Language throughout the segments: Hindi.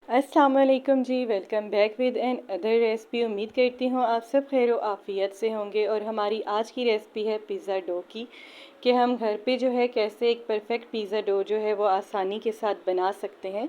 अस्सलाम वालेकुम जी। Welcome back with another recipe. उम्मीद करती हूँ आप सब खैर आफ़ियत से होंगे। और हमारी आज की रेसिपी है पिज़्ज़ा डो की, कि हम घर पे जो है कैसे एक परफेक्ट पिज़्ज़ा डो जो है वो आसानी के साथ बना सकते हैं।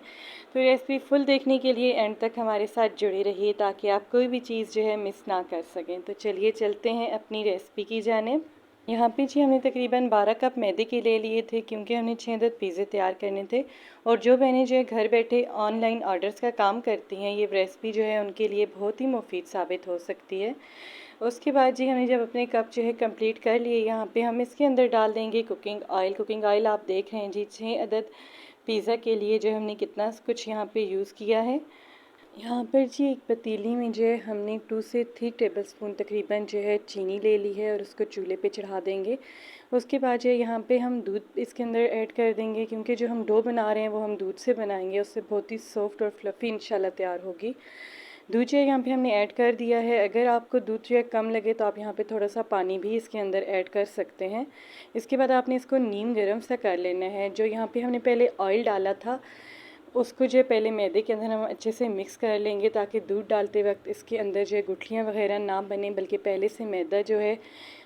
तो रेसिपी फुल देखने के लिए एंड तक हमारे साथ जुड़े रहिए ताकि आप कोई भी चीज़ जो है मिस ना कर सकें। तो चलिए चलते हैं अपनी रेसिपी की जानिब। यहाँ पे जी हमने तकरीबन 12 कप मैदे के ले लिए थे, क्योंकि हमने 6 अदद पिज़्ज़े तैयार करने थे। और जो बहनें जो है घर बैठे ऑनलाइन ऑर्डर्स का काम करती हैं, ये रेसिपी जो है उनके लिए बहुत ही मुफीद साबित हो सकती है। उसके बाद जी हमने जब अपने कप जो है कंप्लीट कर लिए, यहाँ पे हम इसके अंदर डाल देंगे कुकिंग ऑयल। कुकिंग ऑयल आप देख रहे हैं जी, 6 अदद पिज़्ज़ा के लिए जो हमने कितना कुछ यहाँ पे यूज़ किया है। यहाँ पर जी एक पतीली में जो है हमने 2 से 3 टेबलस्पून तकरीबन जो है चीनी ले ली है और उसको चूल्हे पे चढ़ा देंगे। उसके बाद जो है यहाँ पे हम दूध इसके अंदर ऐड कर देंगे, क्योंकि जो हम डो बना रहे हैं वो हम दूध से बनाएंगे, उससे बहुत ही सॉफ्ट और फ्लफ़ी इंशाल्लाह तैयार होगी। दूध जो है यहाँ पे हमने ऐड कर दिया है। अगर आपको दूध जो है कम लगे तो आप यहाँ पे थोड़ा सा पानी भी इसके अंदर ऐड कर सकते हैं। इसके बाद आपने इसको नीम गर्म सा कर लेना है। जो यहाँ पे हमने पहले ऑयल डाला था, उसको जो है पहले मैदे के अंदर हम अच्छे से मिक्स कर लेंगे, ताकि दूध डालते वक्त इसके अंदर जो है गुठलियाँ वगैरह ना बने, बल्कि पहले से मैदा जो है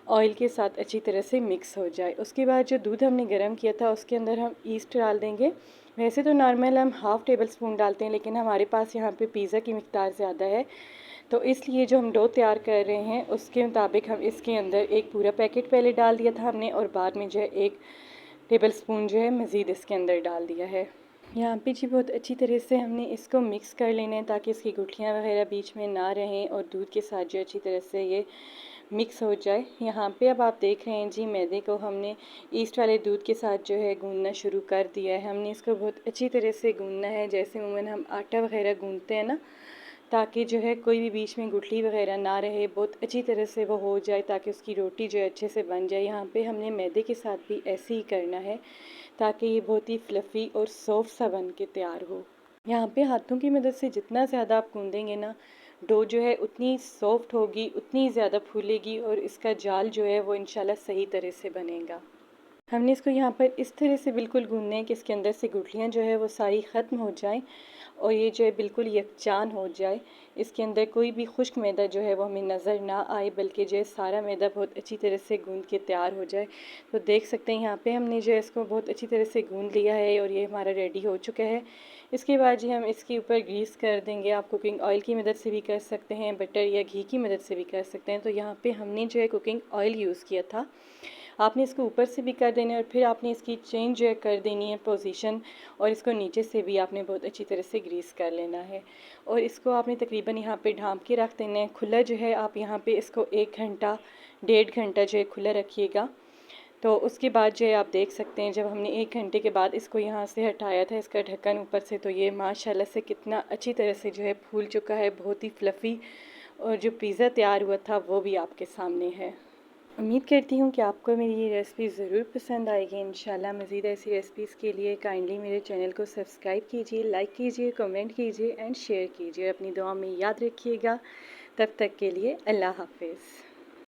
ऑयल के साथ अच्छी तरह से मिक्स हो जाए। उसके बाद जो दूध हमने गर्म किया था उसके अंदर हम ईस्ट डाल देंगे। वैसे तो नॉर्मल हम हाफ़ टेबल स्पून डालते हैं, लेकिन हमारे पास यहाँ पे पिज़्ज़ा की मिकदार ज़्यादा है, तो इसलिए जो हम डो तैयार कर रहे हैं उसके मुताबिक हम इसके अंदर एक पूरा पैकेट पहले डाल दिया था हमने, और बाद में जो है 1 टेबल स्पून जो है मज़ीद इसके अंदर डाल दिया है। यहाँ पे जी बहुत अच्छी तरह से हमने इसको मिक्स कर लेना है, ताकि इसकी गुठलियाँ वगैरह बीच में ना रहें और दूध के साथ जो अच्छी तरह से ये मिक्स हो जाए। यहाँ पे अब आप देख रहे हैं जी, मैदे को हमने ईस्ट वाले दूध के साथ जो है गूंदना शुरू कर दिया है। हमने इसको बहुत अच्छी तरह से गूंदना है, जैसे उमूमन हम आटा वगैरह गूंदते हैं ना, ताकि जो है कोई भी बीच में गुठली वगैरह ना रहे, बहुत अच्छी तरह से वो हो जाए, ताकि उसकी रोटी जो है अच्छे से बन जाए। यहाँ पे हमने मैदे के साथ भी ऐसे ही करना है, ताकि ये बहुत ही फ्लफ़ी और सॉफ्ट सा बन के तैयार हो। यहाँ पे हाथों की मदद से जितना ज़्यादा आप गूँदेंगे ना, डो जो है उतनी सॉफ्ट होगी, उतनी ज़्यादा फूलेगी और इसका जाल जो है वो इंशाल्लाह सही तरह से बनेगा। हमने इसको यहाँ पर इस तरह से बिल्कुल गूँथना है कि इसके अंदर से गुठलियाँ जो है वो सारी ख़त्म हो जाएं और ये जो है बिल्कुल यकजान हो जाए। इसके अंदर कोई भी खुश्क मैदा जो है वो हमें नज़र ना आए, बल्कि जो है सारा मैदा बहुत अच्छी तरह से गूँथ के तैयार हो जाए। तो देख सकते हैं यहाँ पे हमने जो है इसको बहुत अच्छी तरह से गूँथ लिया है और ये हमारा रेडी हो चुका है। इसके बाद जी हम इसके ऊपर ग्रीस कर देंगे। आप कुकिंग ऑयल की मदद से भी कर सकते हैं, बटर या घी की मदद से भी कर सकते हैं। तो यहाँ पे हमने जो है कुकिंग ऑयल यूज़ किया था। आपने इसको ऊपर से भी कर देना है और फिर आपने इसकी चेंज जो है कर देनी है पोजीशन, और इसको नीचे से भी आपने बहुत अच्छी तरह से ग्रीस कर लेना है। और इसको आपने तकरीबन यहाँ पे ढाँप के रख देना है खुला। जो है आप यहाँ पे इसको 1 घंटा 1.5 घंटा जो है खुला रखिएगा। तो उसके बाद जो है आप देख सकते हैं, जब हमने 1 घंटे के बाद इसको यहाँ से हटाया था इसका ढक्कन ऊपर से, तो ये माशाल्लाह से कितना अच्छी तरह से जो है फूल चुका है, बहुत ही फ्लफ़ी। और जो पिज़्ज़ा तैयार हुआ था वो भी आपके सामने है। उम्मीद करती हूँ कि आपको मेरी ये रेसिपी ज़रूर पसंद आएगी। इंशाल्लाह मज़ीद ऐसी रेसिपीज़ के लिए काइंडली मेरे चैनल को सब्सक्राइब कीजिए, लाइक कीजिए, कमेंट कीजिए एंड शेयर कीजिए। अपनी दुआ में याद रखिएगा। तब तक के लिए अल्लाह हाफ़िज़।